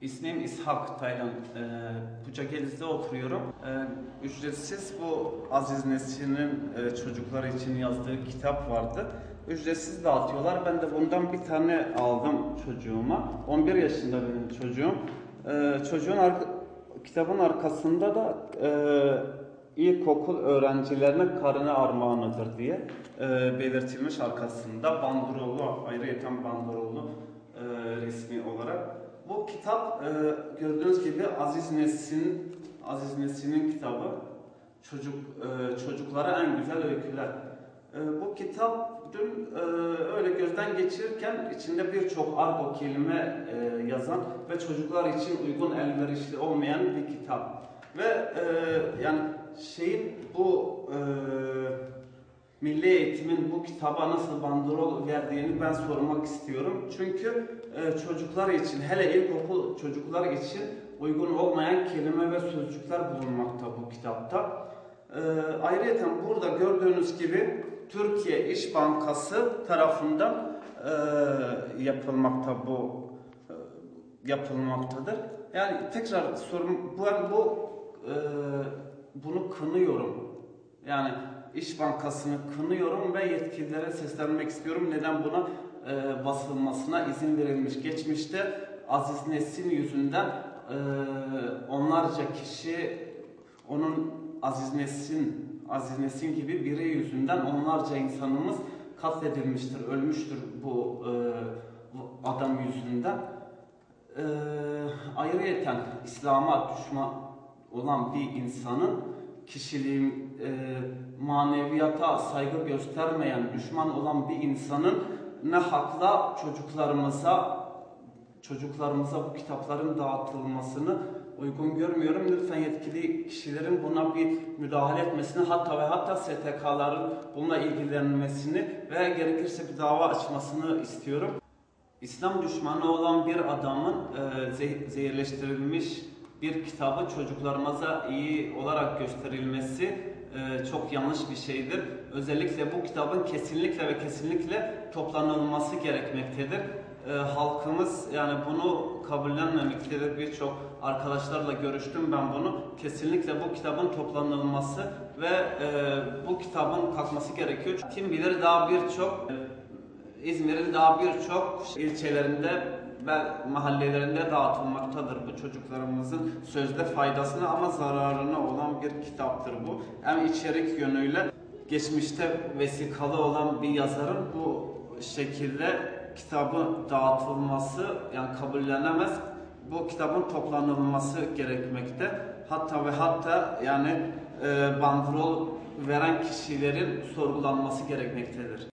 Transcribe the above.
İsmim İshak Taylan. Bucakeliz'de oturuyorum. Ücretsiz bu Aziz Nesin'in çocuklar için yazdığı kitap vardı. Ücretsiz dağıtıyorlar. Ben de bundan bir tane aldım çocuğuma. 11 yaşında benim çocuğum. Kitabın arkasında da ilkokul öğrencilerine karne armağanıdır diye belirtilmiş arkasında. Bandrollu, ayrıyeten bandrollu resmi olarak. Bu kitap gördüğünüz gibi Aziz Nesin'in kitabı. Çocuklara en güzel öyküler. Bu kitap dün öyle gözden geçirirken içinde birçok argo kelime yazan ve çocuklar için uygun, elverişli olmayan bir kitap. Ve yani bu Milli Eğitim'in bu kitaba nasıl bandrol verdiğini ben sormak istiyorum. Çünkü çocuklar için, hele ilkokul çocuklar için uygun olmayan kelime ve sözcükler bulunmakta bu kitapta. Ayrıca burada gördüğünüz gibi Türkiye İş Bankası tarafından yapılmaktadır. Yani tekrar sorum, bunu kınıyorum. Yani İş Bankası'nı kınıyorum ve yetkililere seslenmek istiyorum. Neden buna basılmasına izin verilmiş? Geçmişte Aziz Nesin yüzünden onlarca kişi, Aziz Nesin gibi biri yüzünden onlarca insanımız katledilmiştir, ölmüştür bu adam yüzünden. Ayrıyeten İslam'a düşman olan bir insanın kişiliğin, maneviyata saygı göstermeyen, düşman olan bir insanın ne hakla çocuklarımıza bu kitapların dağıtılmasını uygun görmüyorum. Lütfen yetkili kişilerin buna bir müdahale etmesini, hatta STK'ların bununla ilgilenmesini ve gerekirse bir dava açmasını istiyorum. İslam düşmanı olan bir adamın zehirleştirilmiş bir kitabı çocuklarımıza iyi olarak gösterilmesi çok yanlış bir şeydir. Özellikle bu kitabın kesinlikle toplanılması gerekmektedir. Halkımız yani bunu kabullenmemektedir. Birçok arkadaşlarla görüştüm ben bunu. Kesinlikle bu kitabın toplanılması ve bu kitabın kalkması gerekiyor. Kim bilir İzmir'in daha birçok ilçelerinde ve mahallelerinde dağıtılmaktadır bu çocuklarımızın sözde faydasına ama zararına olan bir kitaptır bu. Hem içerik yönüyle geçmişte vesikalı olan bir yazarın bu şekilde kitabı dağıtılması yani kabullenemez. Bu kitabın toplanılması gerekmekte. Hatta yani bandrol veren kişilerin sorgulanması gerekmektedir.